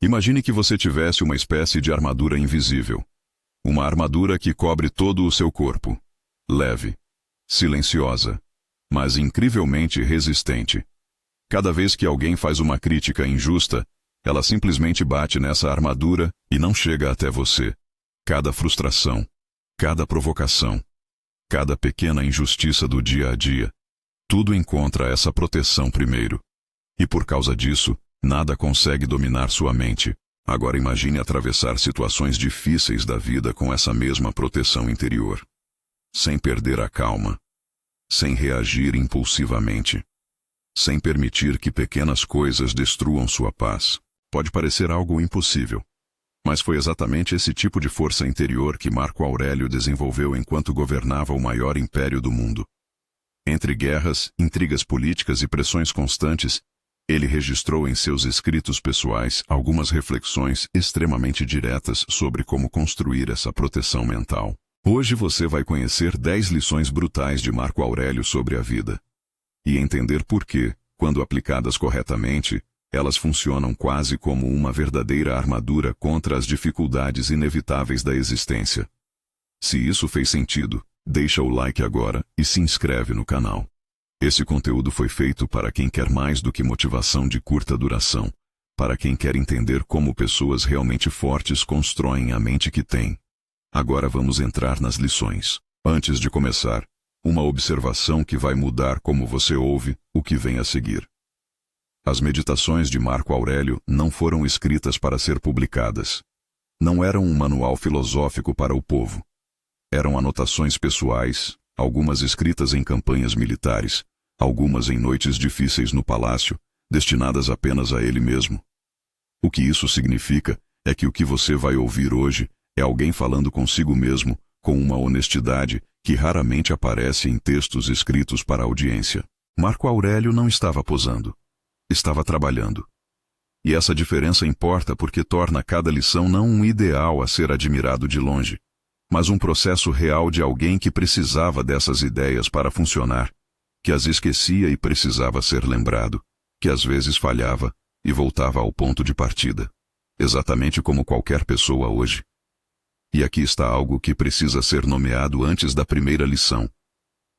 Imagine que você tivesse uma espécie de armadura invisível. Uma armadura que cobre todo o seu corpo. Leve, silenciosa, mas incrivelmente resistente. Cada vez que alguém faz uma crítica injusta, ela simplesmente bate nessa armadura e não chega até você. Cada frustração, cada provocação, cada pequena injustiça do dia a dia, tudo encontra essa proteção primeiro. E por causa disso, nada consegue dominar sua mente. Agora imagine atravessar situações difíceis da vida com essa mesma proteção interior. Sem perder a calma. Sem reagir impulsivamente. Sem permitir que pequenas coisas destruam sua paz. Pode parecer algo impossível. Mas foi exatamente esse tipo de força interior que Marco Aurélio desenvolveu enquanto governava o maior império do mundo. Entre guerras, intrigas políticas e pressões constantes, ele registrou em seus escritos pessoais algumas reflexões extremamente diretas sobre como construir essa proteção mental. Hoje você vai conhecer 10 lições brutais de Marco Aurélio sobre a vida. E entender por que, quando aplicadas corretamente, elas funcionam quase como uma verdadeira armadura contra as dificuldades inevitáveis da existência. Se isso fez sentido, deixa o like agora e se inscreve no canal. Esse conteúdo foi feito para quem quer mais do que motivação de curta duração, para quem quer entender como pessoas realmente fortes constroem a mente que têm. Agora vamos entrar nas lições. Antes de começar, uma observação que vai mudar como você ouve o que vem a seguir. As meditações de Marco Aurélio não foram escritas para ser publicadas. Não eram um manual filosófico para o povo. Eram anotações pessoais, algumas escritas em campanhas militares, algumas em noites difíceis no palácio, destinadas apenas a ele mesmo. O que isso significa é que o que você vai ouvir hoje é alguém falando consigo mesmo, com uma honestidade que raramente aparece em textos escritos para a audiência. Marco Aurélio não estava posando. Estava trabalhando. E essa diferença importa porque torna cada lição não um ideal a ser admirado de longe, mas um processo real de alguém que precisava dessas ideias para funcionar, que as esquecia e precisava ser lembrado, que às vezes falhava e voltava ao ponto de partida, exatamente como qualquer pessoa hoje. E aqui está algo que precisa ser nomeado antes da primeira lição,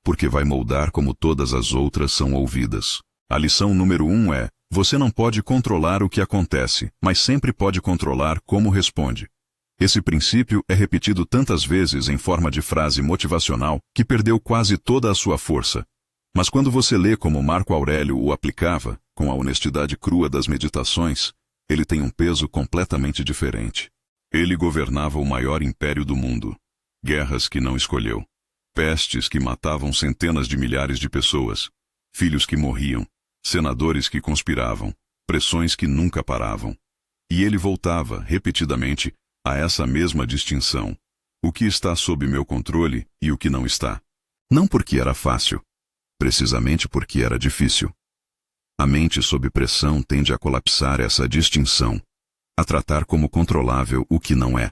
porque vai moldar como todas as outras são ouvidas. A lição número 1 é: você não pode controlar o que acontece, mas sempre pode controlar como responde. Esse princípio é repetido tantas vezes em forma de frase motivacional que perdeu quase toda a sua força. Mas quando você lê como Marco Aurélio o aplicava, com a honestidade crua das meditações, ele tem um peso completamente diferente. Ele governava o maior império do mundo. Guerras que não escolheu. Pestes que matavam centenas de milhares de pessoas. Filhos que morriam. Senadores que conspiravam, pressões que nunca paravam. E ele voltava, repetidamente, a essa mesma distinção. O que está sob meu controle e o que não está. Não porque era fácil, precisamente porque era difícil. A mente sob pressão tende a colapsar essa distinção, a tratar como controlável o que não é,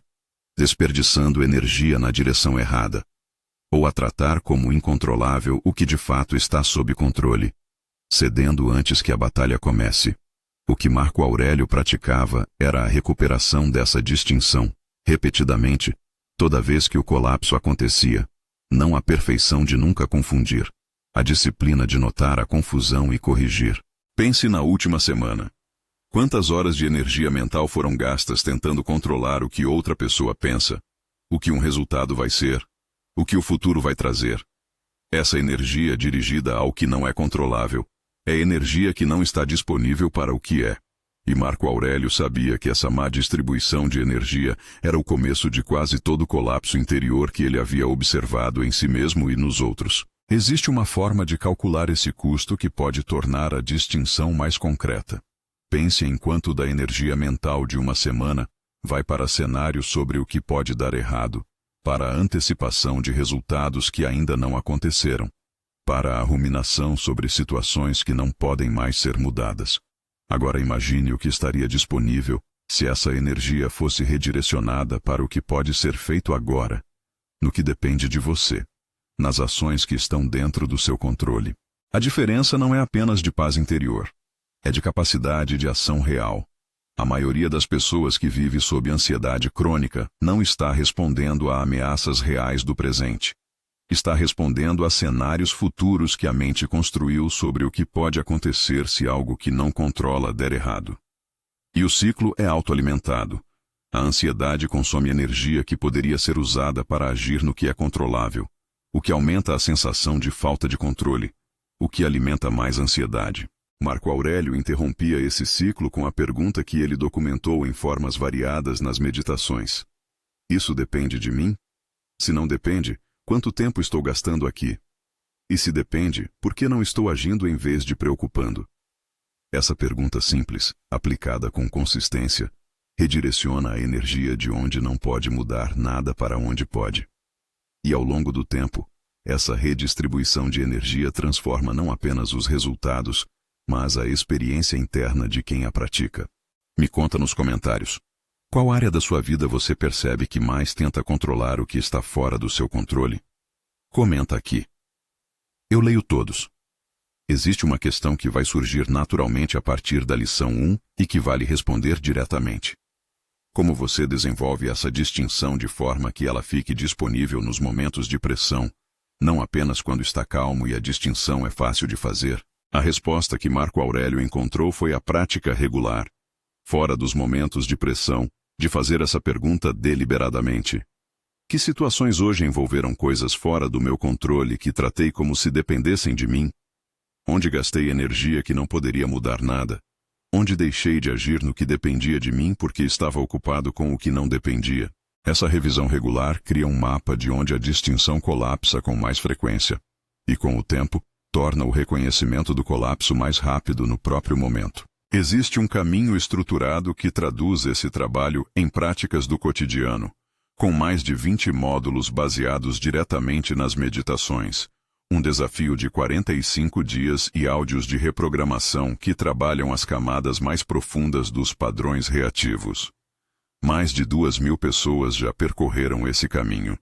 desperdiçando energia na direção errada, ou a tratar como incontrolável o que de fato está sob controle, cedendo antes que a batalha comece. O que Marco Aurélio praticava era a recuperação dessa distinção, repetidamente, toda vez que o colapso acontecia, não a perfeição de nunca confundir, a disciplina de notar a confusão e corrigir. Pense na última semana. Quantas horas de energia mental foram gastas tentando controlar o que outra pessoa pensa, o que um resultado vai ser, o que o futuro vai trazer? Essa energia dirigida ao que não é controlável é energia que não está disponível para o que é. E Marco Aurélio sabia que essa má distribuição de energia era o começo de quase todo o colapso interior que ele havia observado em si mesmo e nos outros. Existe uma forma de calcular esse custo que pode tornar a distinção mais concreta. Pense em quanto da energia mental de uma semana vai para cenários sobre o que pode dar errado, para a antecipação de resultados que ainda não aconteceram, para a ruminação sobre situações que não podem mais ser mudadas. Agora imagine o que estaria disponível se essa energia fosse redirecionada para o que pode ser feito agora, no que depende de você, nas ações que estão dentro do seu controle. A diferença não é apenas de paz interior, é de capacidade de ação real. A maioria das pessoas que vive sob ansiedade crônica não está respondendo a ameaças reais do presente. Está respondendo a cenários futuros que a mente construiu sobre o que pode acontecer se algo que não controla der errado. E o ciclo é autoalimentado. A ansiedade consome energia que poderia ser usada para agir no que é controlável, o que aumenta a sensação de falta de controle, o que alimenta mais ansiedade. Marco Aurélio interrompia esse ciclo com a pergunta que ele documentou em formas variadas nas meditações. Isso depende de mim? Se não depende, quanto tempo estou gastando aqui? E se depende, por que não estou agindo em vez de preocupando? Essa pergunta simples, aplicada com consistência, redireciona a energia de onde não pode mudar nada para onde pode. E ao longo do tempo, essa redistribuição de energia transforma não apenas os resultados, mas a experiência interna de quem a pratica. Me conta nos comentários. Qual área da sua vida você percebe que mais tenta controlar o que está fora do seu controle? Comenta aqui. Eu leio todos. Existe uma questão que vai surgir naturalmente a partir da lição 1 e que vale responder diretamente. Como você desenvolve essa distinção de forma que ela fique disponível nos momentos de pressão, não apenas quando está calmo e a distinção é fácil de fazer? A resposta que Marco Aurélio encontrou foi a prática regular, fora dos momentos de pressão, de fazer essa pergunta deliberadamente. Que situações hoje envolveram coisas fora do meu controle que tratei como se dependessem de mim? Onde gastei energia que não poderia mudar nada? Onde deixei de agir no que dependia de mim porque estava ocupado com o que não dependia? Essa revisão regular cria um mapa de onde a distinção colapsa com mais frequência. E com o tempo, torna o reconhecimento do colapso mais rápido no próprio momento. Existe um caminho estruturado que traduz esse trabalho em práticas do cotidiano, com mais de 20 módulos baseados diretamente nas meditações, um desafio de 45 dias e áudios de reprogramação que trabalham as camadas mais profundas dos padrões reativos. Mais de 2.000 pessoas já percorreram esse caminho.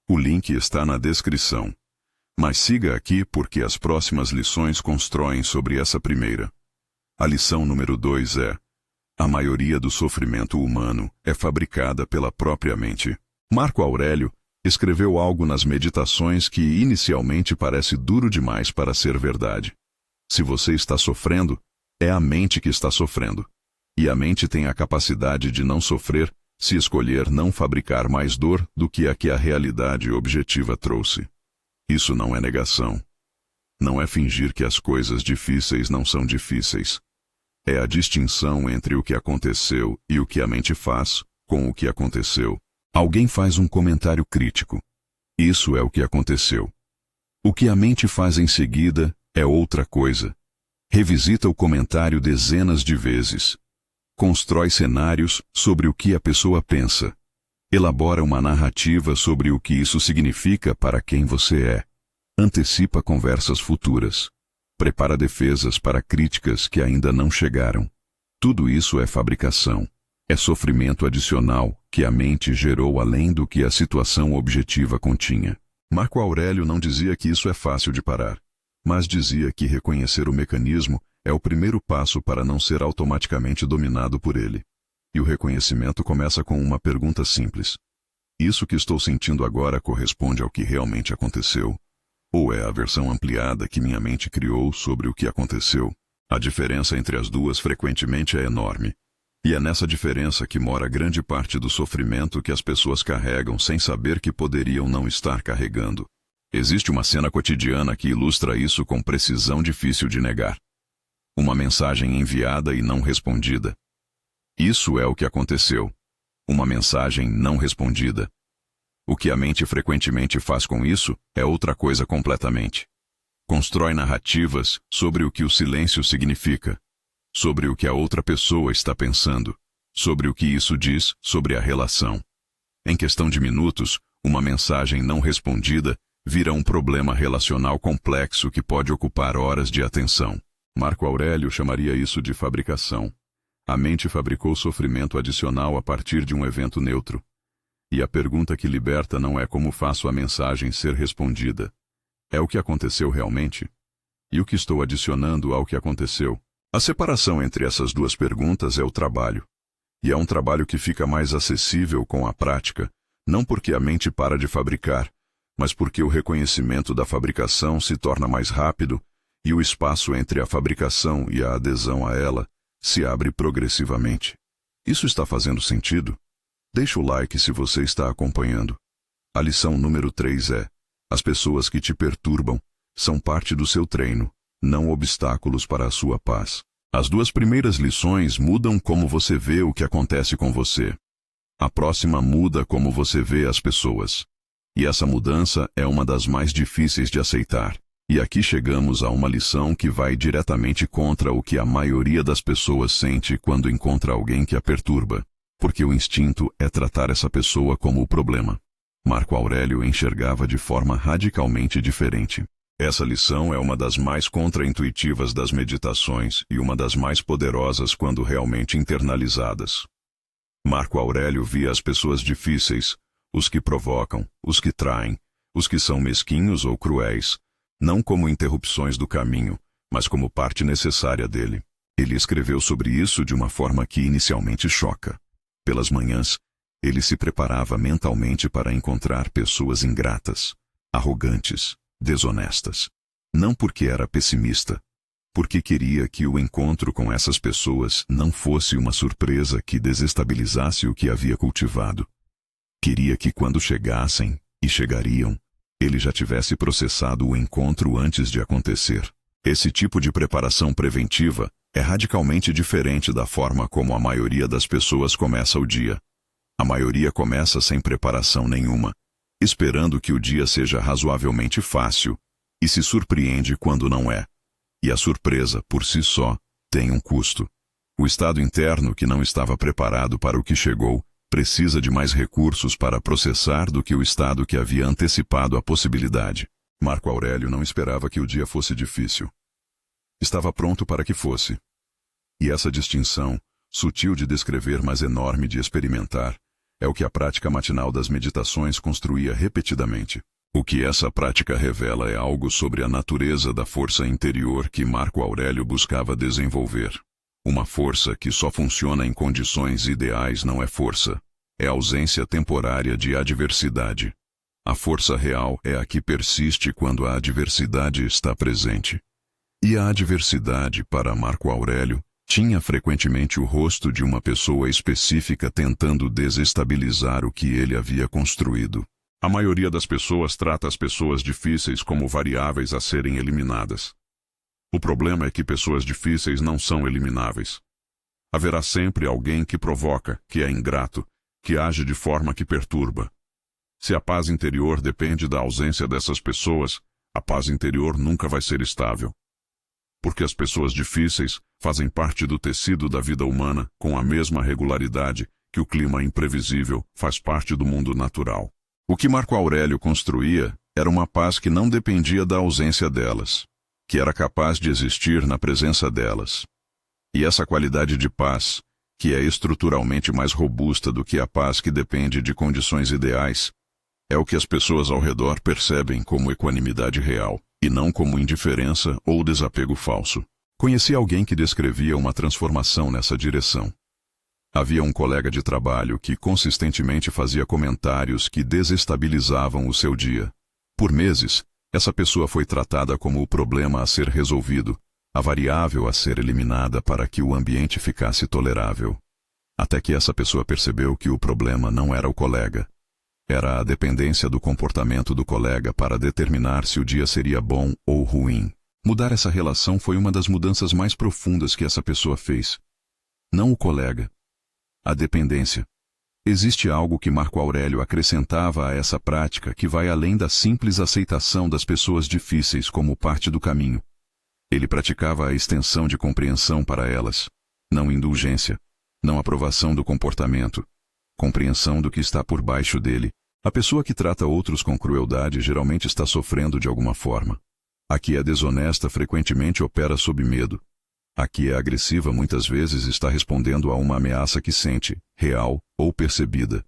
O link está na descrição. Mas siga aqui porque as próximas lições constroem sobre essa primeira. A lição número 2 é: a maioria do sofrimento humano é fabricada pela própria mente. Marco Aurélio escreveu algo nas meditações que inicialmente parece duro demais para ser verdade. Se você está sofrendo, é a mente que está sofrendo. E a mente tem a capacidade de não sofrer se escolher não fabricar mais dor do que a realidade objetiva trouxe. Isso não é negação. Não é fingir que as coisas difíceis não são difíceis. É a distinção entre o que aconteceu e o que a mente faz com o que aconteceu. Alguém faz um comentário crítico. Isso é o que aconteceu. O que a mente faz em seguida é outra coisa. Revisita o comentário dezenas de vezes. Constrói cenários sobre o que a pessoa pensa. Elabora uma narrativa sobre o que isso significa para quem você é. Antecipa conversas futuras. Prepara defesas para críticas que ainda não chegaram. Tudo isso é fabricação. É sofrimento adicional que a mente gerou além do que a situação objetiva continha. Marco Aurélio não dizia que isso é fácil de parar, mas dizia que reconhecer o mecanismo é o primeiro passo para não ser automaticamente dominado por ele. E o reconhecimento começa com uma pergunta simples. Isso que estou sentindo agora corresponde ao que realmente aconteceu? Ou é a versão ampliada que minha mente criou sobre o que aconteceu? A diferença entre as duas frequentemente é enorme. E é nessa diferença que mora grande parte do sofrimento que as pessoas carregam sem saber que poderiam não estar carregando. Existe uma cena cotidiana que ilustra isso com precisão difícil de negar. Uma mensagem enviada e não respondida. Isso é o que aconteceu. Uma mensagem não respondida. O que a mente frequentemente faz com isso é outra coisa completamente. Constrói narrativas sobre o que o silêncio significa, sobre o que a outra pessoa está pensando, sobre o que isso diz sobre a relação. Em questão de minutos, uma mensagem não respondida vira um problema relacional complexo que pode ocupar horas de atenção. Marco Aurélio chamaria isso de fabricação. A mente fabricou sofrimento adicional a partir de um evento neutro. E a pergunta que liberta não é como faço a mensagem ser respondida. É o que aconteceu realmente? E o que estou adicionando ao que aconteceu? A separação entre essas duas perguntas é o trabalho. E é um trabalho que fica mais acessível com a prática, não porque a mente para de fabricar, mas porque o reconhecimento da fabricação se torna mais rápido e o espaço entre a fabricação e a adesão a ela se abre progressivamente. Isso está fazendo sentido? Deixa o like se você está acompanhando. A lição número 3 é: as pessoas que te perturbam são parte do seu treino, não obstáculos para a sua paz. As 2 primeiras lições mudam como você vê o que acontece com você. A próxima muda como você vê as pessoas. E essa mudança é uma das mais difíceis de aceitar. E aqui chegamos a uma lição que vai diretamente contra o que a maioria das pessoas sente quando encontra alguém que a perturba, porque o instinto é tratar essa pessoa como o problema. Marco Aurélio enxergava de forma radicalmente diferente. Essa lição é uma das mais contraintuitivas das meditações e uma das mais poderosas quando realmente internalizadas. Marco Aurélio via as pessoas difíceis, os que provocam, os que traem, os que são mesquinhos ou cruéis, não como interrupções do caminho, mas como parte necessária dele. Ele escreveu sobre isso de uma forma que inicialmente choca. Pelas manhãs, ele se preparava mentalmente para encontrar pessoas ingratas, arrogantes, desonestas. Não porque era pessimista, porque queria que o encontro com essas pessoas não fosse uma surpresa que desestabilizasse o que havia cultivado. Queria que quando chegassem, e chegariam, ele já tivesse processado o encontro antes de acontecer. Esse tipo de preparação preventiva é radicalmente diferente da forma como a maioria das pessoas começa o dia. A maioria começa sem preparação nenhuma, esperando que o dia seja razoavelmente fácil, e se surpreende quando não é. E a surpresa, por si só, tem um custo. O estado interno que não estava preparado para o que chegou precisa de mais recursos para processar do que o estado que havia antecipado a possibilidade. Marco Aurélio não esperava que o dia fosse difícil. Estava pronto para que fosse. E essa distinção, sutil de descrever, mas enorme de experimentar, é o que a prática matinal das meditações construía repetidamente. O que essa prática revela é algo sobre a natureza da força interior que Marco Aurélio buscava desenvolver. Uma força que só funciona em condições ideais não é força. É ausência temporária de adversidade. A força real é a que persiste quando a adversidade está presente. E a adversidade, para Marco Aurélio, tinha frequentemente o rosto de uma pessoa específica tentando desestabilizar o que ele havia construído. A maioria das pessoas trata as pessoas difíceis como variáveis a serem eliminadas. O problema é que pessoas difíceis não são elimináveis. Haverá sempre alguém que provoca, que é ingrato, que age de forma que perturba. Se a paz interior depende da ausência dessas pessoas, a paz interior nunca vai ser estável. Porque as pessoas difíceis fazem parte do tecido da vida humana com a mesma regularidade que o clima imprevisível faz parte do mundo natural. O que Marco Aurélio construía era uma paz que não dependia da ausência delas, que era capaz de existir na presença delas. E essa qualidade de paz, que é estruturalmente mais robusta do que a paz que depende de condições ideais, é o que as pessoas ao redor percebem como equanimidade real, e não como indiferença ou desapego falso. Conheci alguém que descrevia uma transformação nessa direção. Havia um colega de trabalho que consistentemente fazia comentários que desestabilizavam o seu dia. Por meses, essa pessoa foi tratada como o problema a ser resolvido, a variável a ser eliminada para que o ambiente ficasse tolerável. Até que essa pessoa percebeu que o problema não era o colega. Era a dependência do comportamento do colega para determinar se o dia seria bom ou ruim. Mudar essa relação foi uma das mudanças mais profundas que essa pessoa fez. Não o colega. A dependência. Existe algo que Marco Aurélio acrescentava a essa prática que vai além da simples aceitação das pessoas difíceis como parte do caminho. Ele praticava a extensão de compreensão para elas, não indulgência, não aprovação do comportamento, compreensão do que está por baixo dele. A pessoa que trata outros com crueldade geralmente está sofrendo de alguma forma. A que é desonesta frequentemente opera sob medo. A que é agressiva muitas vezes está respondendo a uma ameaça que sente, real ou percebida.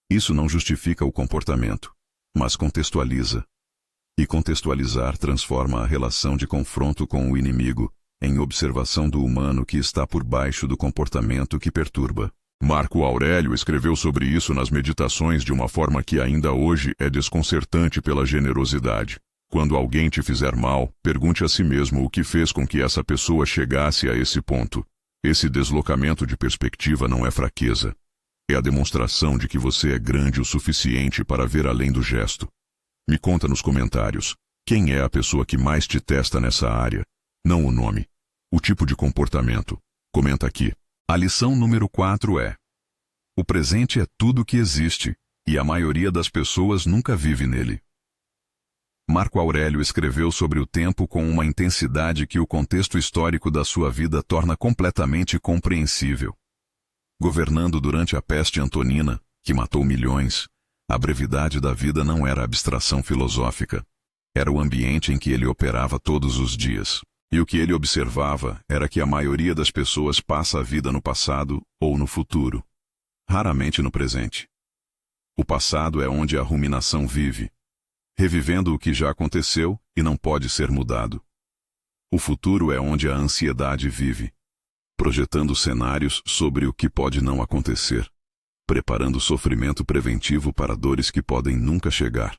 Isso não justifica o comportamento, mas contextualiza. E contextualizar transforma a relação de confronto com o inimigo em observação do humano que está por baixo do comportamento que perturba. Marco Aurélio escreveu sobre isso nas Meditações de uma forma que ainda hoje é desconcertante pela generosidade. Quando alguém te fizer mal, pergunte a si mesmo o que fez com que essa pessoa chegasse a esse ponto. Esse deslocamento de perspectiva não é fraqueza. É a demonstração de que você é grande o suficiente para ver além do gesto. Me conta nos comentários, quem é a pessoa que mais te testa nessa área? Não o nome. O tipo de comportamento. Comenta aqui. A lição número 4 é: o presente é tudo que existe, e a maioria das pessoas nunca vive nele. Marco Aurélio escreveu sobre o tempo com uma intensidade que o contexto histórico da sua vida torna completamente compreensível. Governando durante a peste antonina, que matou milhões, a brevidade da vida não era abstração filosófica. Era o ambiente em que ele operava todos os dias. E o que ele observava era que a maioria das pessoas passa a vida no passado ou no futuro, raramente no presente. O passado é onde a ruminação vive, revivendo o que já aconteceu e não pode ser mudado. O futuro é onde a ansiedade vive, projetando cenários sobre o que pode não acontecer, preparando sofrimento preventivo para dores que podem nunca chegar.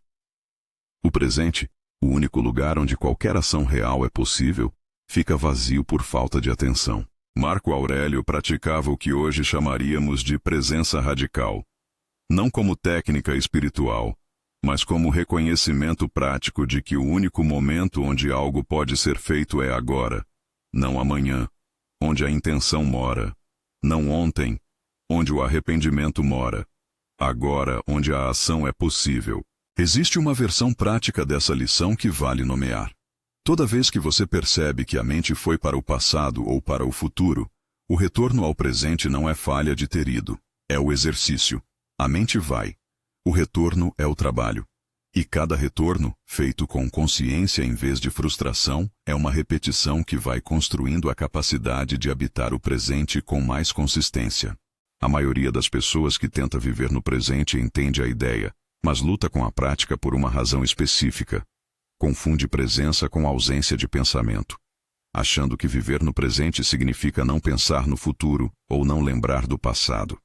O presente, o único lugar onde qualquer ação real é possível, fica vazio por falta de atenção. Marco Aurélio praticava o que hoje chamaríamos de presença radical, não como técnica espiritual, mas como reconhecimento prático de que o único momento onde algo pode ser feito é agora, não amanhã, onde a intenção mora, não ontem, onde o arrependimento mora, agora onde a ação é possível. Existe uma versão prática dessa lição que vale nomear. Toda vez que você percebe que a mente foi para o passado ou para o futuro, o retorno ao presente não é falha de ter ido, é o exercício. A mente vai. O retorno é o trabalho. E cada retorno, feito com consciência em vez de frustração, é uma repetição que vai construindo a capacidade de habitar o presente com mais consistência. A maioria das pessoas que tenta viver no presente entende a ideia, mas luta com a prática por uma razão específica. Confunde presença com ausência de pensamento, achando que viver no presente significa não pensar no futuro ou não lembrar do passado.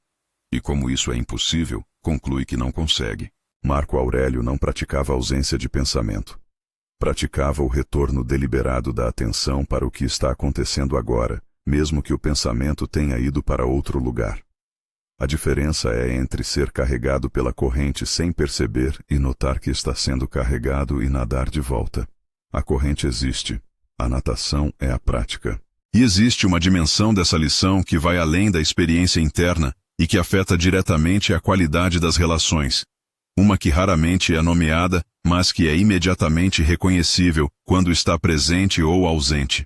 E como isso é impossível, conclui que não consegue. Marco Aurélio não praticava ausência de pensamento. Praticava o retorno deliberado da atenção para o que está acontecendo agora, mesmo que o pensamento tenha ido para outro lugar. A diferença é entre ser carregado pela corrente sem perceber e notar que está sendo carregado e nadar de volta. A corrente existe. A natação é a prática. E existe uma dimensão dessa lição que vai além da experiência interna e que afeta diretamente a qualidade das relações. Uma que raramente é nomeada, mas que é imediatamente reconhecível quando está presente ou ausente.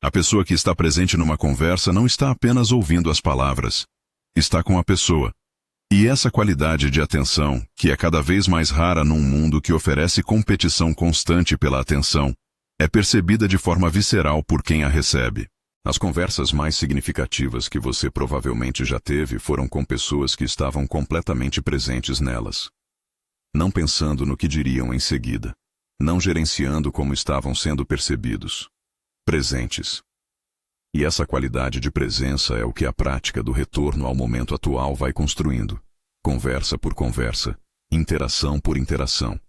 A pessoa que está presente numa conversa não está apenas ouvindo as palavras. Está com a pessoa. E essa qualidade de atenção, que é cada vez mais rara num mundo que oferece competição constante pela atenção, é percebida de forma visceral por quem a recebe. As conversas mais significativas que você provavelmente já teve foram com pessoas que estavam completamente presentes nelas. Não pensando no que diriam em seguida. Não gerenciando como estavam sendo percebidos. Presentes. E essa qualidade de presença é o que a prática do retorno ao momento atual vai construindo. Conversa por conversa, interação por interação.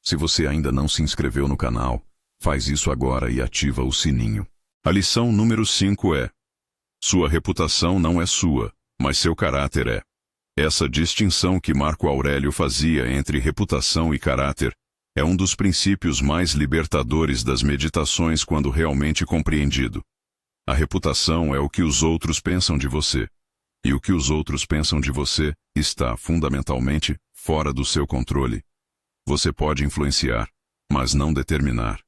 Se você ainda não se inscreveu no canal, faz isso agora e ativa o sininho. A lição número 5 é: sua reputação não é sua, mas seu caráter é. Essa distinção que Marco Aurélio fazia entre reputação e caráter é um dos princípios mais libertadores das meditações quando realmente compreendido. A reputação é o que os outros pensam de você. E o que os outros pensam de você está, fundamentalmente, fora do seu controle. Você pode influenciar, mas não determinar.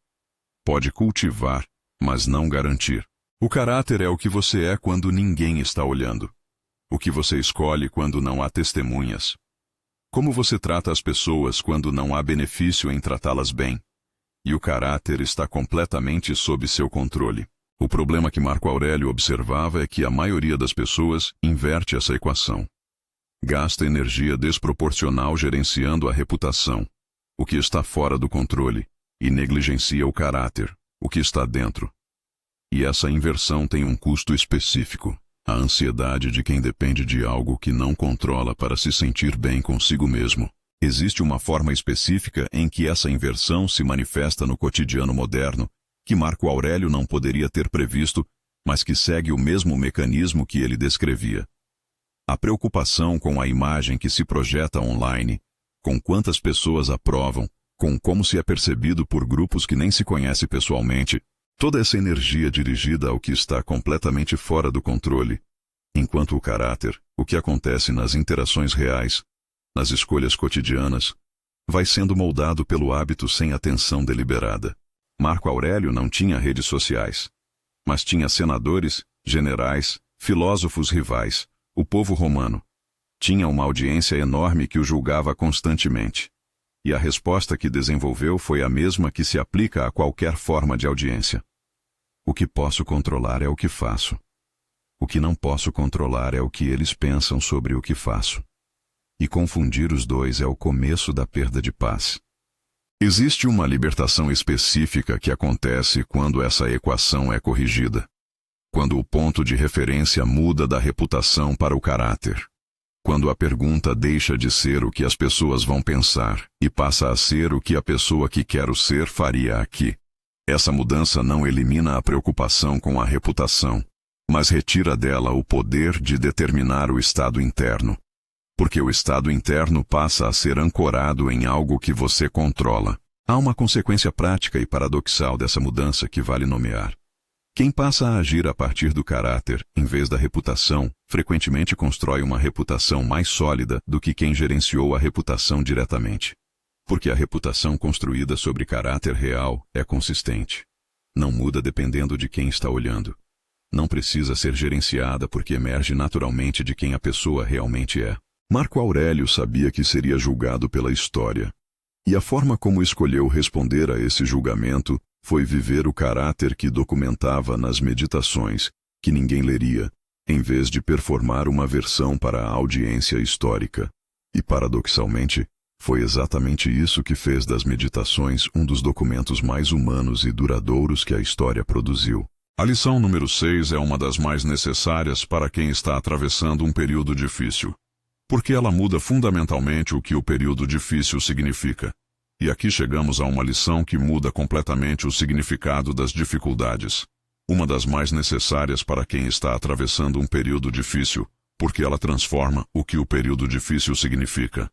Pode cultivar, mas não garantir. O caráter é o que você é quando ninguém está olhando. O que você escolhe quando não há testemunhas. Como você trata as pessoas quando não há benefício em tratá-las bem. E o caráter está completamente sob seu controle. O problema que Marco Aurélio observava é que a maioria das pessoas inverte essa equação. Gasta energia desproporcional gerenciando a reputação, o que está fora do controle, e negligencia o caráter, o que está dentro. E essa inversão tem um custo específico. A ansiedade de quem depende de algo que não controla para se sentir bem consigo mesmo. Existe uma forma específica em que essa inversão se manifesta no cotidiano moderno, que Marco Aurélio não poderia ter previsto, mas que segue o mesmo mecanismo que ele descrevia. A preocupação com a imagem que se projeta online, com quantas pessoas aprovam, com como se é percebido por grupos que nem se conhece pessoalmente, toda essa energia dirigida ao que está completamente fora do controle, enquanto o caráter, o que acontece nas interações reais, nas escolhas cotidianas, vai sendo moldado pelo hábito sem atenção deliberada. Marco Aurélio não tinha redes sociais, mas tinha senadores, generais, filósofos rivais, o povo romano. Tinha uma audiência enorme que o julgava constantemente. E a resposta que desenvolveu foi a mesma que se aplica a qualquer forma de audiência. O que posso controlar é o que faço. O que não posso controlar é o que eles pensam sobre o que faço. E confundir os dois é o começo da perda de paz. Existe uma libertação específica que acontece quando essa equação é corrigida. Quando o ponto de referência muda da reputação para o caráter. Quando a pergunta deixa de ser o que as pessoas vão pensar e passa a ser o que a pessoa que quero ser faria aqui. Essa mudança não elimina a preocupação com a reputação, mas retira dela o poder de determinar o estado interno. Porque o estado interno passa a ser ancorado em algo que você controla. Há uma consequência prática e paradoxal dessa mudança que vale nomear. Quem passa a agir a partir do caráter, em vez da reputação, frequentemente constrói uma reputação mais sólida do que quem gerenciou a reputação diretamente. Porque a reputação construída sobre caráter real é consistente. Não muda dependendo de quem está olhando. Não precisa ser gerenciada porque emerge naturalmente de quem a pessoa realmente é. Marco Aurélio sabia que seria julgado pela história. E a forma como escolheu responder a esse julgamento foi viver o caráter que documentava nas meditações, que ninguém leria, em vez de performar uma versão para a audiência histórica. E, paradoxalmente, foi exatamente isso que fez das meditações um dos documentos mais humanos e duradouros que a história produziu. A lição número 6 é uma das mais necessárias para quem está atravessando um período difícil. Porque ela muda fundamentalmente o que o período difícil significa. E aqui chegamos a uma lição que muda completamente o significado das dificuldades. Uma das mais necessárias para quem está atravessando um período difícil, porque ela transforma o que o período difícil significa.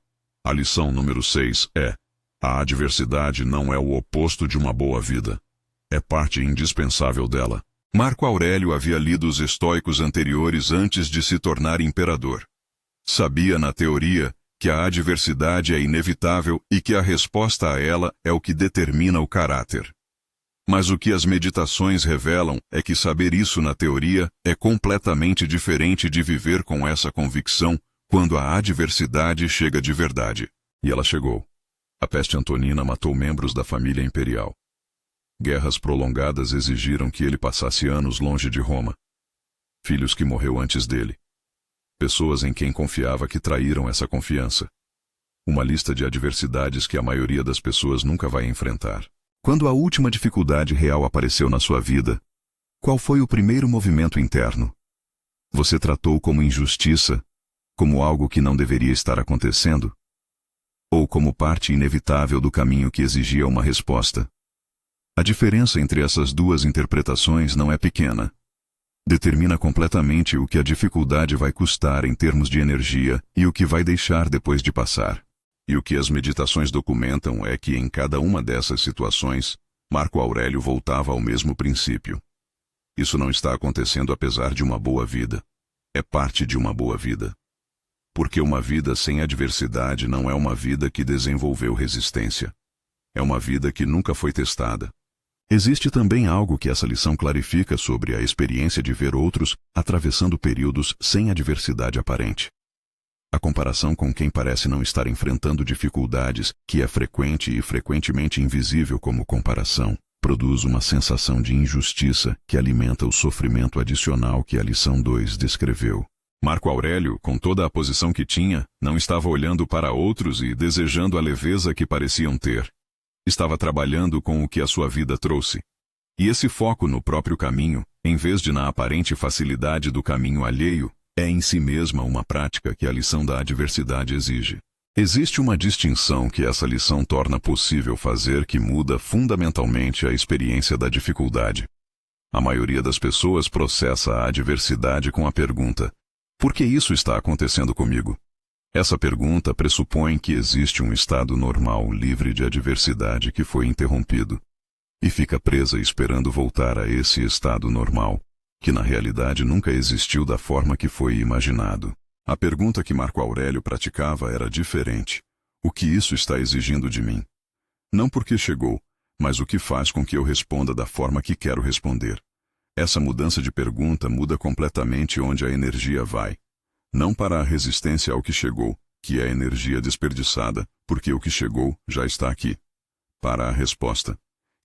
A lição número 6 é: a adversidade não é o oposto de uma boa vida. É parte indispensável dela. Marco Aurélio havia lido os estoicos anteriores antes de se tornar imperador. Sabia, na teoria, que a adversidade é inevitável e que a resposta a ela é o que determina o caráter. Mas o que as meditações revelam é que saber isso na teoria é completamente diferente de viver com essa convicção quando a adversidade chega de verdade. E ela chegou. A peste antonina matou membros da família imperial. Guerras prolongadas exigiram que ele passasse anos longe de Roma. Filhos que morreu antes dele. Pessoas em quem confiava que traíram essa confiança. Uma lista de adversidades que a maioria das pessoas nunca vai enfrentar. Quando a última dificuldade real apareceu na sua vida, qual foi o primeiro movimento interno? Você tratou como injustiça, como algo que não deveria estar acontecendo? Ou como parte inevitável do caminho que exigia uma resposta? A diferença entre essas duas interpretações não é pequena. Determina completamente o que a dificuldade vai custar em termos de energia e o que vai deixar depois de passar. E o que as meditações documentam é que em cada uma dessas situações, Marco Aurélio voltava ao mesmo princípio. Isso não está acontecendo apesar de uma boa vida. É parte de uma boa vida. Porque uma vida sem adversidade não é uma vida que desenvolveu resistência. É uma vida que nunca foi testada. Existe também algo que essa lição clarifica sobre a experiência de ver outros atravessando períodos sem adversidade aparente. A comparação com quem parece não estar enfrentando dificuldades, que é frequente e frequentemente invisível como comparação, produz uma sensação de injustiça que alimenta o sofrimento adicional que a lição 2 descreveu. Marco Aurélio, com toda a posição que tinha, não estava olhando para outros e desejando a leveza que pareciam ter. Estava trabalhando com o que a sua vida trouxe. E esse foco no próprio caminho, em vez de na aparente facilidade do caminho alheio, é em si mesma uma prática que a lição da adversidade exige. Existe uma distinção que essa lição torna possível fazer que muda fundamentalmente a experiência da dificuldade. A maioria das pessoas processa a adversidade com a pergunta: por que isso está acontecendo comigo? Essa pergunta pressupõe que existe um estado normal livre de adversidade que foi interrompido, e fica presa esperando voltar a esse estado normal, que na realidade nunca existiu da forma que foi imaginado. A pergunta que Marco Aurélio praticava era diferente. O que isso está exigindo de mim? Não porque chegou, mas o que faz com que eu responda da forma que quero responder. Essa mudança de pergunta muda completamente onde a energia vai. Não para a resistência ao que chegou, que é energia desperdiçada, porque o que chegou já está aqui. Para a resposta,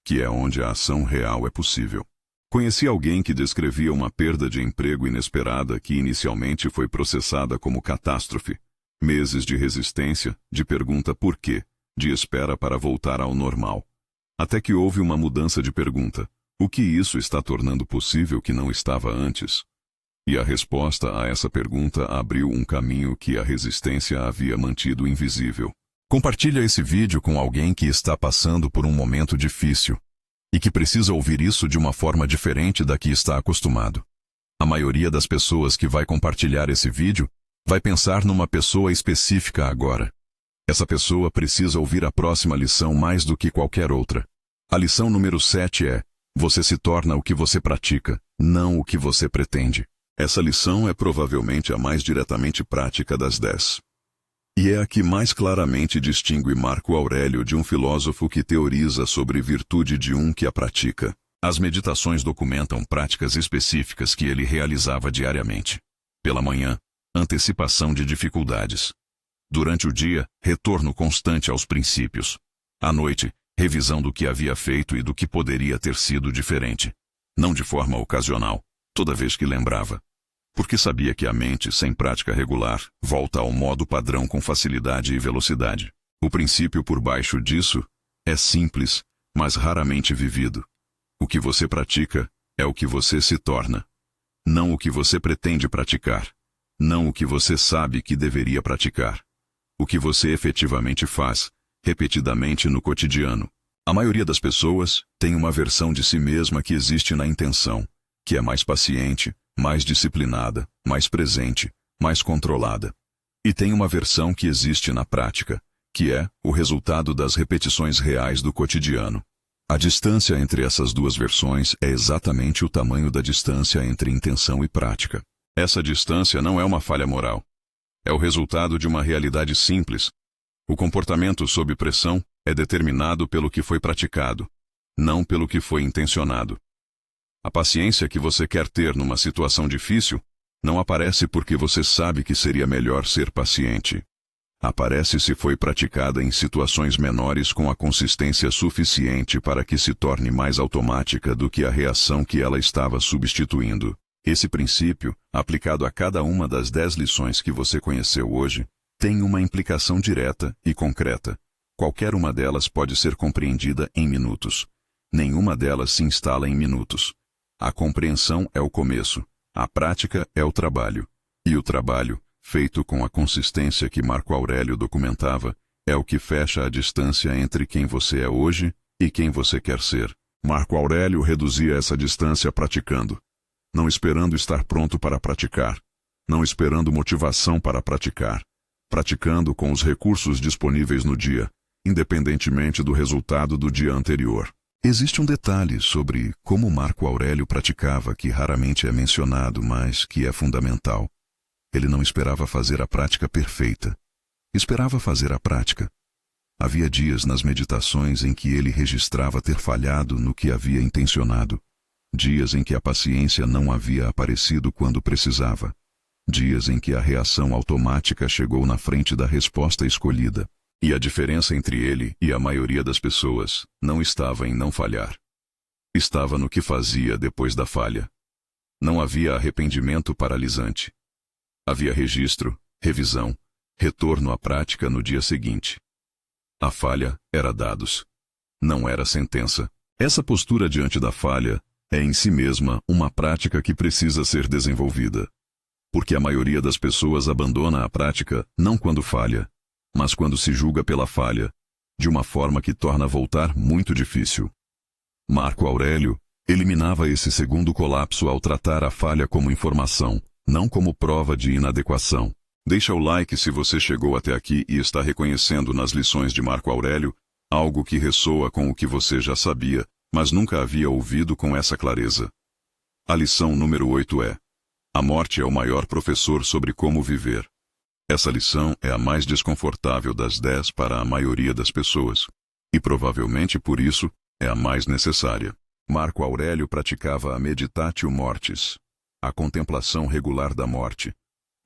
que é onde a ação real é possível. Conheci alguém que descrevia uma perda de emprego inesperada que inicialmente foi processada como catástrofe. Meses de resistência, de pergunta por quê, de espera para voltar ao normal. Até que houve uma mudança de pergunta: o que isso está tornando possível que não estava antes? E a resposta a essa pergunta abriu um caminho que a resistência havia mantido invisível. Compartilha esse vídeo com alguém que está passando por um momento difícil e que precisa ouvir isso de uma forma diferente da que está acostumado. A maioria das pessoas que vai compartilhar esse vídeo vai pensar numa pessoa específica agora. Essa pessoa precisa ouvir a próxima lição mais do que qualquer outra. A lição número 7 é: você se torna o que você pratica, não o que você pretende. Essa lição é provavelmente a mais diretamente prática das 10. E é a que mais claramente distingue Marco Aurélio de um filósofo que teoriza sobre virtude de um que a pratica. As meditações documentam práticas específicas que ele realizava diariamente. Pela manhã, antecipação de dificuldades. Durante o dia, retorno constante aos princípios. À noite, revisão do que havia feito e do que poderia ter sido diferente. Não de forma ocasional, toda vez que lembrava. Porque sabia que a mente, sem prática regular, volta ao modo padrão com facilidade e velocidade. O princípio por baixo disso é simples, mas raramente vivido. O que você pratica é o que você se torna. Não o que você pretende praticar. Não o que você sabe que deveria praticar. O que você efetivamente faz, repetidamente no cotidiano. A maioria das pessoas tem uma versão de si mesma que existe na intenção, que é mais paciente, mais disciplinada, mais presente, mais controlada. E tem uma versão que existe na prática, que é o resultado das repetições reais do cotidiano. A distância entre essas duas versões é exatamente o tamanho da distância entre intenção e prática. Essa distância não é uma falha moral. É o resultado de uma realidade simples. O comportamento sob pressão é determinado pelo que foi praticado, não pelo que foi intencionado. A paciência que você quer ter numa situação difícil não aparece porque você sabe que seria melhor ser paciente. Aparece se foi praticada em situações menores com a consistência suficiente para que se torne mais automática do que a reação que ela estava substituindo. Esse princípio, aplicado a cada uma das 10 lições que você conheceu hoje, tem uma implicação direta e concreta. Qualquer uma delas pode ser compreendida em minutos. Nenhuma delas se instala em minutos. A compreensão é o começo, a prática é o trabalho. E o trabalho, feito com a consistência que Marco Aurélio documentava, é o que fecha a distância entre quem você é hoje e quem você quer ser. Marco Aurélio reduzia essa distância praticando. Não esperando estar pronto para praticar. Não esperando motivação para praticar. Praticando com os recursos disponíveis no dia, independentemente do resultado do dia anterior. Existe um detalhe sobre como Marco Aurélio praticava que raramente é mencionado, mas que é fundamental. Ele não esperava fazer a prática perfeita. Esperava fazer a prática. Havia dias nas meditações em que ele registrava ter falhado no que havia intencionado. Dias em que a paciência não havia aparecido quando precisava. Dias em que a reação automática chegou na frente da resposta escolhida. E a diferença entre ele e a maioria das pessoas não estava em não falhar. Estava no que fazia depois da falha. Não havia arrependimento paralisante. Havia registro, revisão, retorno à prática no dia seguinte. A falha era dados. Não era sentença. Essa postura diante da falha é em si mesma uma prática que precisa ser desenvolvida. Porque a maioria das pessoas abandona a prática não quando falha, mas quando se julga pela falha, de uma forma que torna voltar muito difícil. Marco Aurélio eliminava esse segundo colapso ao tratar a falha como informação, não como prova de inadequação. Deixa o like se você chegou até aqui e está reconhecendo nas lições de Marco Aurélio algo que ressoa com o que você já sabia, mas nunca havia ouvido com essa clareza. A lição número 8 é: a morte é o maior professor sobre como viver. Essa lição é a mais desconfortável das 10 para a maioria das pessoas, e provavelmente por isso é a mais necessária. Marco Aurélio praticava a meditatio mortis, a contemplação regular da morte,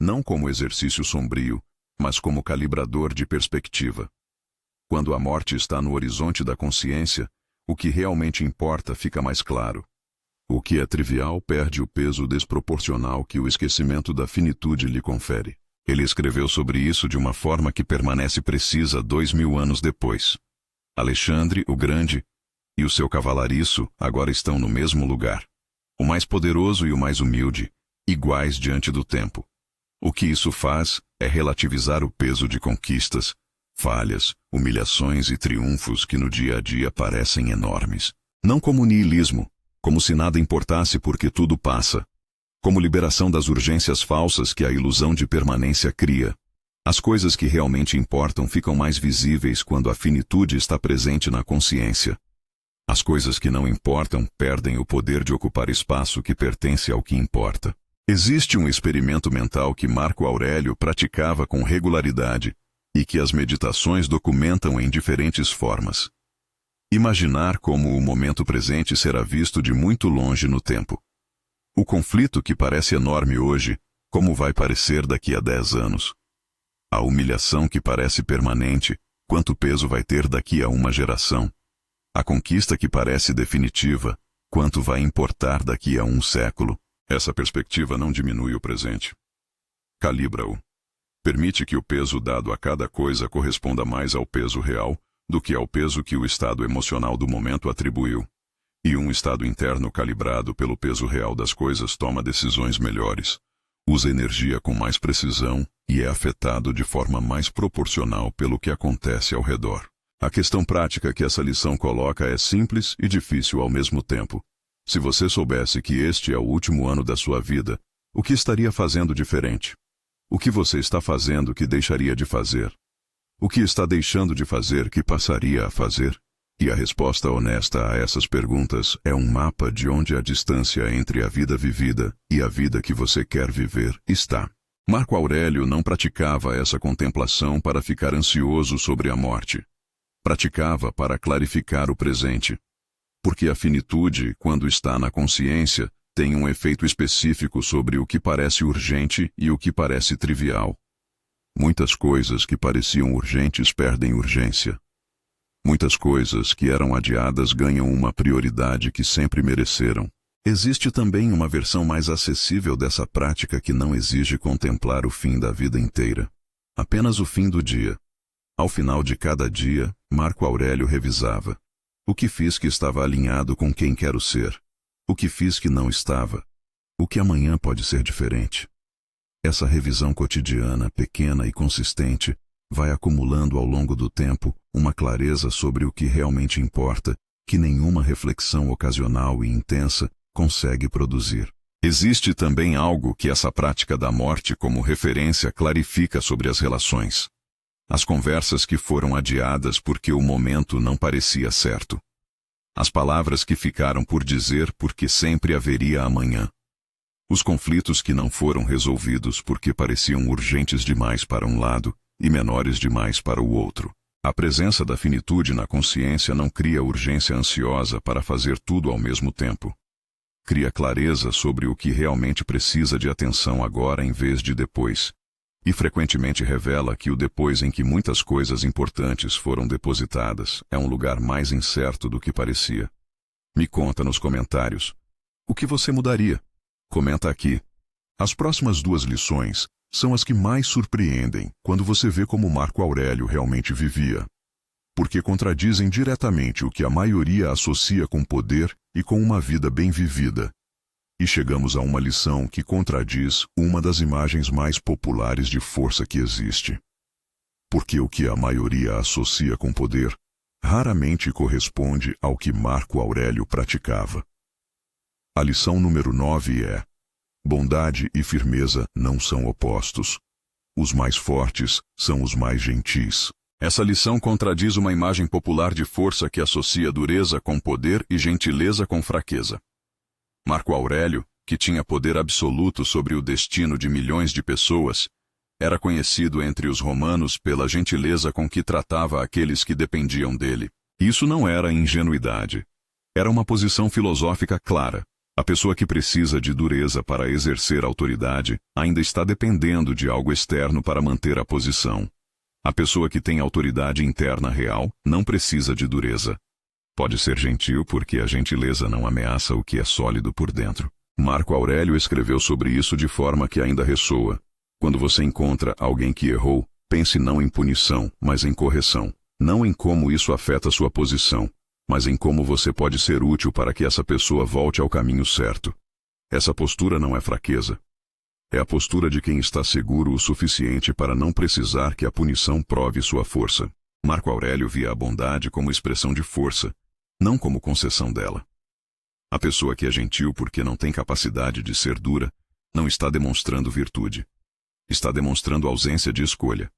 não como exercício sombrio, mas como calibrador de perspectiva. Quando a morte está no horizonte da consciência, o que realmente importa fica mais claro. O que é trivial perde o peso desproporcional que o esquecimento da finitude lhe confere. Ele escreveu sobre isso de uma forma que permanece precisa 2000 anos depois. Alexandre o Grande e o seu cavalariço agora estão no mesmo lugar. O mais poderoso e o mais humilde, iguais diante do tempo. O que isso faz é relativizar o peso de conquistas, falhas, humilhações e triunfos que no dia a dia parecem enormes. Não como niilismo, como se nada importasse porque tudo passa. Como liberação das urgências falsas que a ilusão de permanência cria. As coisas que realmente importam ficam mais visíveis quando a finitude está presente na consciência. As coisas que não importam perdem o poder de ocupar espaço que pertence ao que importa. Existe um experimento mental que Marco Aurélio praticava com regularidade e que as meditações documentam em diferentes formas. Imaginar como o momento presente será visto de muito longe no tempo. O conflito que parece enorme hoje, como vai parecer daqui a 10 anos? A humilhação que parece permanente, quanto peso vai ter daqui a uma geração? A conquista que parece definitiva, quanto vai importar daqui a um século? Essa perspectiva não diminui o presente. Calibra-o. Permite que o peso dado a cada coisa corresponda mais ao peso real do que ao peso que o estado emocional do momento atribuiu. E um estado interno calibrado pelo peso real das coisas toma decisões melhores, usa energia com mais precisão e é afetado de forma mais proporcional pelo que acontece ao redor. A questão prática que essa lição coloca é simples e difícil ao mesmo tempo. Se você soubesse que este é o último ano da sua vida, o que estaria fazendo diferente? O que você está fazendo que deixaria de fazer? O que está deixando de fazer que passaria a fazer? E a resposta honesta a essas perguntas é um mapa de onde a distância entre a vida vivida e a vida que você quer viver está. Marco Aurélio não praticava essa contemplação para ficar ansioso sobre a morte. Praticava para clarificar o presente. Porque a finitude, quando está na consciência, tem um efeito específico sobre o que parece urgente e o que parece trivial. Muitas coisas que pareciam urgentes perdem urgência. Muitas coisas que eram adiadas ganham uma prioridade que sempre mereceram. Existe também uma versão mais acessível dessa prática que não exige contemplar o fim da vida inteira. Apenas o fim do dia. Ao final de cada dia, Marco Aurélio revisava. O que fiz que estava alinhado com quem quero ser? O que fiz que não estava? O que amanhã pode ser diferente? Essa revisão cotidiana, pequena e consistente, vai acumulando ao longo do tempo uma clareza sobre o que realmente importa, que nenhuma reflexão ocasional e intensa consegue produzir. Existe também algo que essa prática da morte como referência clarifica sobre as relações. As conversas que foram adiadas porque o momento não parecia certo. As palavras que ficaram por dizer porque sempre haveria amanhã. Os conflitos que não foram resolvidos porque pareciam urgentes demais para um lado e menores demais para o outro. A presença da finitude na consciência não cria urgência ansiosa para fazer tudo ao mesmo tempo. Cria clareza sobre o que realmente precisa de atenção agora em vez de depois. E frequentemente revela que o depois em que muitas coisas importantes foram depositadas é um lugar mais incerto do que parecia. Me conta nos comentários. O que você mudaria? Comenta aqui. As próximas 2 lições são as que mais surpreendem quando você vê como Marco Aurélio realmente vivia. porque contradizem diretamente o que a maioria associa com poder e com uma vida bem vivida. E chegamos a uma lição que contradiz uma das imagens mais populares de força que existe. Porque o que a maioria associa com poder raramente corresponde ao que Marco Aurélio praticava. A lição número 9 é: bondade e firmeza não são opostos. Os mais fortes são os mais gentis. Essa lição contradiz uma imagem popular de força que associa dureza com poder e gentileza com fraqueza. Marco Aurélio, que tinha poder absoluto sobre o destino de milhões de pessoas, era conhecido entre os romanos pela gentileza com que tratava aqueles que dependiam dele. Isso não era ingenuidade. Era uma posição filosófica clara. A pessoa que precisa de dureza para exercer autoridade ainda está dependendo de algo externo para manter a posição. A pessoa que tem autoridade interna real não precisa de dureza. Pode ser gentil porque a gentileza não ameaça o que é sólido por dentro. Marco Aurélio escreveu sobre isso de forma que ainda ressoa. Quando você encontra alguém que errou, pense não em punição, mas em correção. Não em como isso afeta sua posição, mas em como você pode ser útil para que essa pessoa volte ao caminho certo. Essa postura não é fraqueza. É a postura de quem está seguro o suficiente para não precisar que a punição prove sua força. Marco Aurélio via a bondade como expressão de força, não como concessão dela. A pessoa que é gentil porque não tem capacidade de ser dura, não está demonstrando virtude. Está demonstrando ausência de escolha.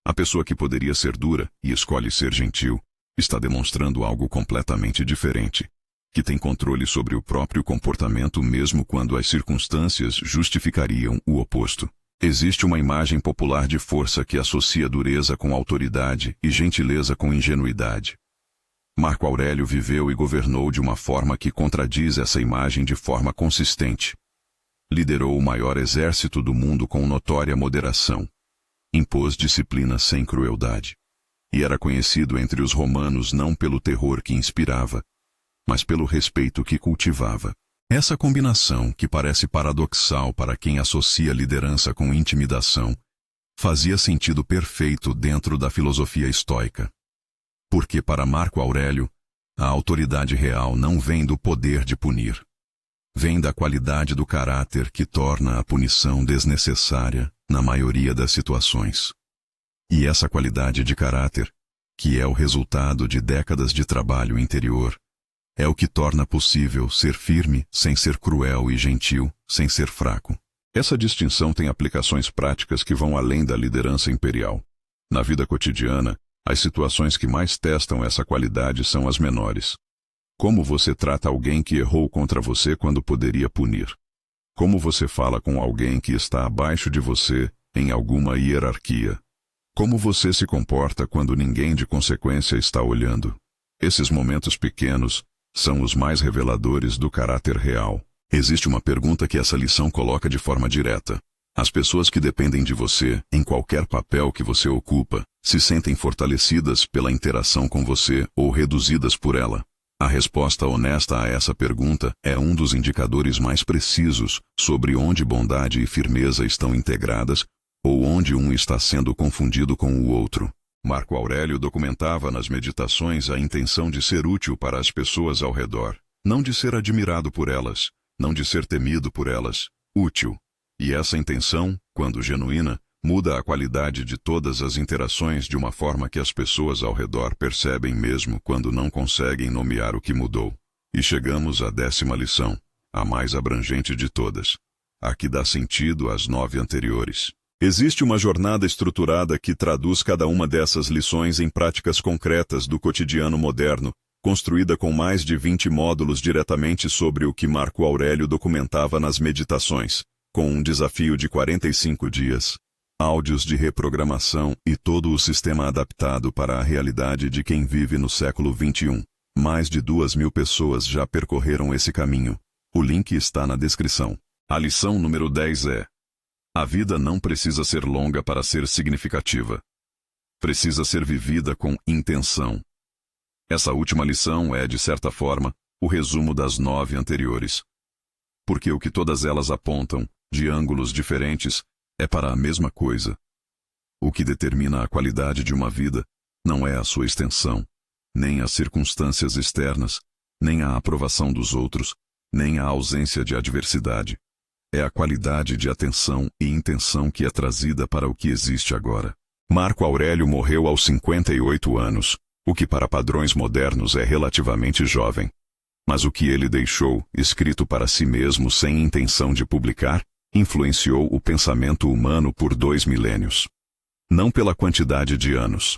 A pessoa que poderia ser dura e escolhe ser gentil, está demonstrando algo completamente diferente, que tem controle sobre o próprio comportamento mesmo quando as circunstâncias justificariam o oposto. Existe uma imagem popular de força que associa dureza com autoridade e gentileza com ingenuidade. Marco Aurélio viveu e governou de uma forma que contradiz essa imagem de forma consistente. Liderou o maior exército do mundo com notória moderação. Impôs disciplina sem crueldade. E era conhecido entre os romanos não pelo terror que inspirava, mas pelo respeito que cultivava. Essa combinação, que parece paradoxal para quem associa liderança com intimidação, fazia sentido perfeito dentro da filosofia estoica. Porque para Marco Aurélio, a autoridade real não vem do poder de punir. Vem da qualidade do caráter que torna a punição desnecessária na maioria das situações. E essa qualidade de caráter, que é o resultado de décadas de trabalho interior, é o que torna possível ser firme sem ser cruel e gentil sem ser fraco. Essa distinção tem aplicações práticas que vão além da liderança imperial. Na vida cotidiana, as situações que mais testam essa qualidade são as menores. Como você trata alguém que errou contra você quando poderia punir? Como você fala com alguém que está abaixo de você em alguma hierarquia? Como você se comporta quando ninguém de consequência está olhando? Esses momentos pequenos são os mais reveladores do caráter real. Existe uma pergunta que essa lição coloca de forma direta. As pessoas que dependem de você, em qualquer papel que você ocupa, se sentem fortalecidas pela interação com você ou reduzidas por ela? A resposta honesta a essa pergunta é um dos indicadores mais precisos sobre onde bondade e firmeza estão integradas ou onde um está sendo confundido com o outro. Marco Aurélio documentava nas meditações a intenção de ser útil para as pessoas ao redor, não de ser admirado por elas, não de ser temido por elas, útil. E essa intenção, quando genuína, muda a qualidade de todas as interações de uma forma que as pessoas ao redor percebem mesmo quando não conseguem nomear o que mudou. E chegamos à 10ª lição, a mais abrangente de todas, a que dá sentido às 9 anteriores. Existe uma jornada estruturada que traduz cada uma dessas lições em práticas concretas do cotidiano moderno, construída com mais de 20 módulos diretamente sobre o que Marco Aurélio documentava nas meditações, com um desafio de 45 dias. Áudios de reprogramação e todo o sistema adaptado para a realidade de quem vive no século XXI. Mais de 2.000 pessoas já percorreram esse caminho. O link está na descrição. A lição número 10 é: a vida não precisa ser longa para ser significativa. Precisa ser vivida com intenção. Essa última lição é, de certa forma, o resumo das 9 anteriores. Porque o que todas elas apontam, de ângulos diferentes, é para a mesma coisa. O que determina a qualidade de uma vida Não é a sua extensão, nem as circunstâncias externas, nem a aprovação dos outros, nem a ausência de adversidade. É a qualidade de atenção e intenção que é trazida para o que existe agora. Marco Aurélio morreu aos 58 anos, o que para padrões modernos é relativamente jovem. Mas o que ele deixou, escrito para si mesmo sem intenção de publicar, influenciou o pensamento humano por 2 milênios. Não pela quantidade de anos,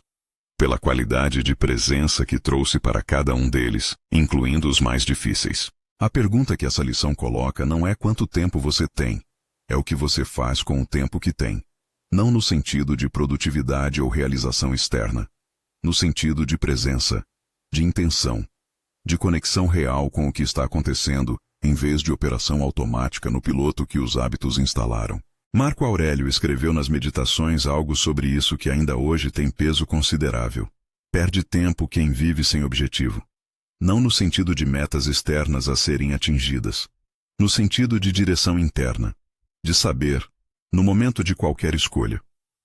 pela qualidade de presença que trouxe para cada um deles, incluindo os mais difíceis. A pergunta que essa lição coloca não é quanto tempo você tem, é o que você faz com o tempo que tem. Não no sentido de produtividade ou realização externa, no sentido de presença, de intenção, de conexão real com o que está acontecendo, em vez de operação automática no piloto que os hábitos instalaram. Marco Aurélio escreveu nas Meditações algo sobre isso que ainda hoje tem peso considerável. Perde tempo quem vive sem objetivo. Não no sentido de metas externas a serem atingidas, no sentido de direção interna, de saber, no momento de qualquer escolha,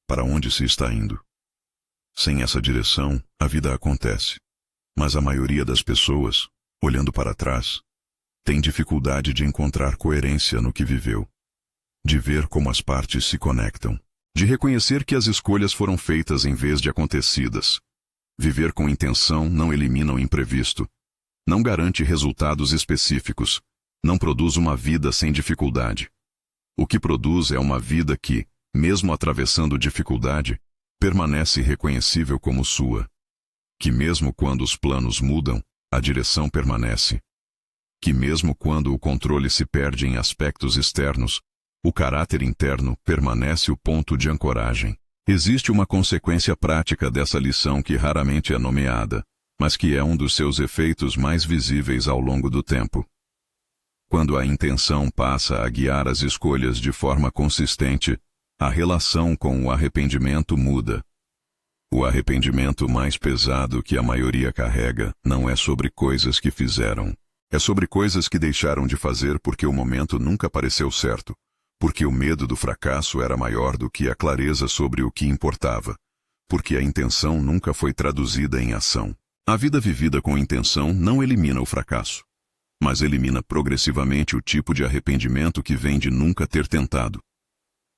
para onde se está indo. Sem essa direção, a vida acontece. Mas a maioria das pessoas, olhando para trás, tem dificuldade de encontrar coerência no que viveu, de ver como as partes se conectam, de reconhecer que as escolhas foram feitas em vez de acontecidas. Viver com intenção não elimina o imprevisto, não garante resultados específicos, não produz uma vida sem dificuldade. O que produz é uma vida que, mesmo atravessando dificuldade, permanece reconhecível como sua. Que mesmo quando os planos mudam, a direção permanece. Que mesmo quando o controle se perde em aspectos externos, o caráter interno permanece o ponto de ancoragem. Existe uma consequência prática dessa lição que raramente é nomeada, mas que é um dos seus efeitos mais visíveis ao longo do tempo. Quando a intenção passa a guiar as escolhas de forma consistente, a relação com o arrependimento muda. O arrependimento mais pesado que a maioria carrega não é sobre coisas que fizeram. É sobre coisas que deixaram de fazer porque o momento nunca pareceu certo, porque o medo do fracasso era maior do que a clareza sobre o que importava, porque a intenção nunca foi traduzida em ação. A vida vivida com intenção não elimina o fracasso, mas elimina progressivamente o tipo de arrependimento que vem de nunca ter tentado.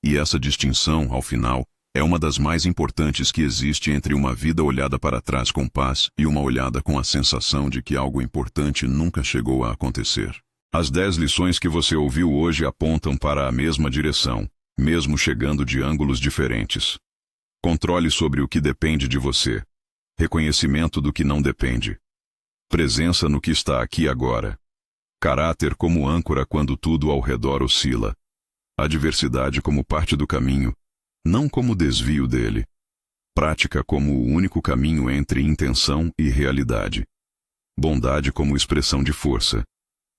E essa distinção, ao final, é uma das mais importantes que existe entre uma vida olhada para trás com paz e uma olhada com a sensação de que algo importante nunca chegou a acontecer. As 10 lições que você ouviu hoje apontam para a mesma direção, mesmo chegando de ângulos diferentes. Controle sobre o que depende de você. Reconhecimento do que não depende. Presença no que está aqui agora. Caráter como âncora quando tudo ao redor oscila. Adversidade como parte do caminho, não como desvio dele. Prática como o único caminho entre intenção e realidade. Bondade como expressão de força.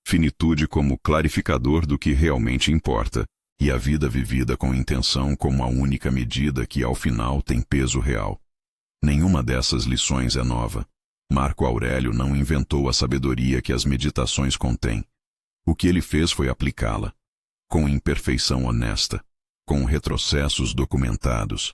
Finitude como clarificador do que realmente importa. E a vida vivida com intenção como a única medida que ao final tem peso real. Nenhuma dessas lições é nova. Marco Aurélio não inventou a sabedoria que as Meditações contêm. O que ele fez foi aplicá-la, com imperfeição honesta, com retrocessos documentados,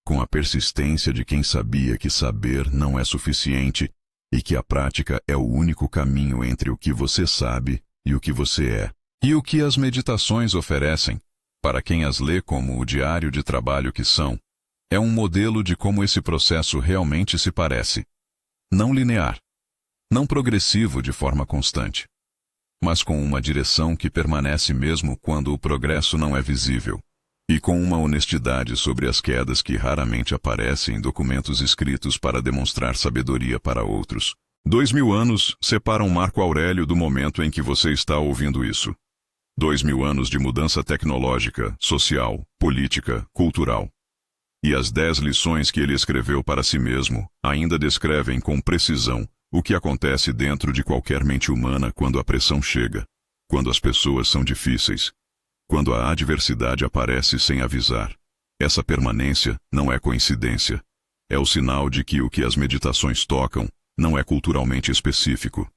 com a persistência de quem sabia que saber não é suficiente e que a prática é o único caminho entre o que você sabe e o que você é. E o que as Meditações oferecem, para quem as lê como o diário de trabalho que são, é um modelo de como esse processo realmente se parece. Não linear, não progressivo de forma constante, mas com uma direção que permanece mesmo quando o progresso não é visível. E com uma honestidade sobre as quedas que raramente aparecem em documentos escritos para demonstrar sabedoria para outros. 2000 anos separam Marco Aurélio do momento em que você está ouvindo isso. 2000 anos de mudança tecnológica, social, política, cultural. E as 10 lições que ele escreveu para si mesmo ainda descrevem com precisão o que acontece dentro de qualquer mente humana quando a pressão chega, quando as pessoas são difíceis, quando a adversidade aparece sem avisar. Essa permanência não é coincidência. É o sinal de que o que as Meditações tocam não é culturalmente específico.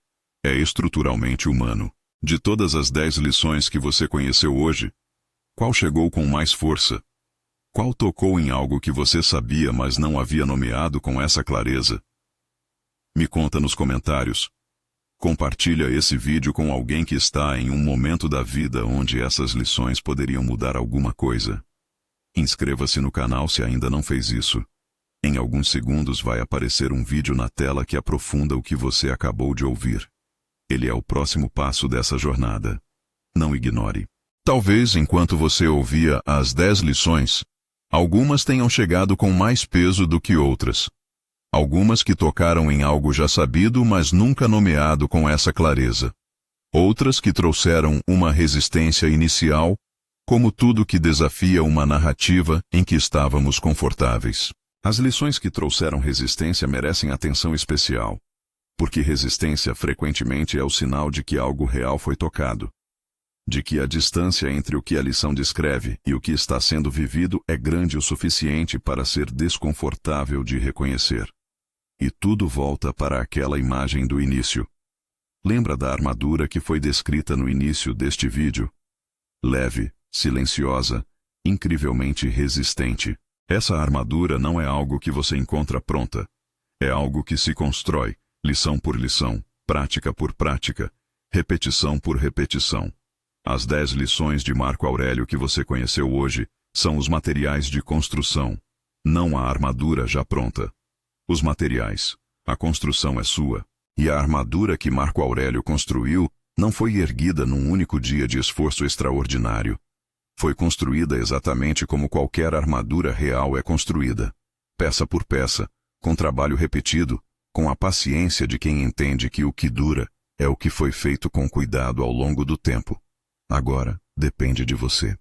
É estruturalmente humano. De todas as 10 lições que você conheceu hoje, qual chegou com mais força? Qual tocou em algo que você sabia, mas não havia nomeado com essa clareza? Me conta nos comentários. Compartilha esse vídeo com alguém que está em um momento da vida onde essas lições poderiam mudar alguma coisa. Inscreva-se no canal se ainda não fez isso. Em alguns segundos vai aparecer um vídeo na tela que aprofunda o que você acabou de ouvir. Ele é o próximo passo dessa jornada. Não ignore. Talvez enquanto você ouvia as 10 lições, algumas tenham chegado com mais peso do que outras. Algumas que tocaram em algo já sabido, mas nunca nomeado com essa clareza. Outras que trouxeram uma resistência inicial, como tudo que desafia uma narrativa em que estávamos confortáveis. As lições que trouxeram resistência merecem atenção especial, porque resistência frequentemente é o sinal de que algo real foi tocado, de que a distância entre o que a lição descreve e o que está sendo vivido é grande o suficiente para ser desconfortável de reconhecer. E tudo volta para aquela imagem do início. Lembra da armadura que foi descrita no início deste vídeo? Leve, silenciosa, incrivelmente resistente. Essa armadura não é algo que você encontra pronta. É algo que se constrói, lição por lição, prática por prática, repetição por repetição. As 10 lições de Marco Aurélio que você conheceu hoje são os materiais de construção, não a armadura já pronta. Os materiais, a construção é sua, e a armadura que Marco Aurélio construiu não foi erguida num único dia de esforço extraordinário. Foi construída exatamente como qualquer armadura real é construída, peça por peça, com trabalho repetido, com a paciência de quem entende que o que dura é o que foi feito com cuidado ao longo do tempo. Agora, depende de você.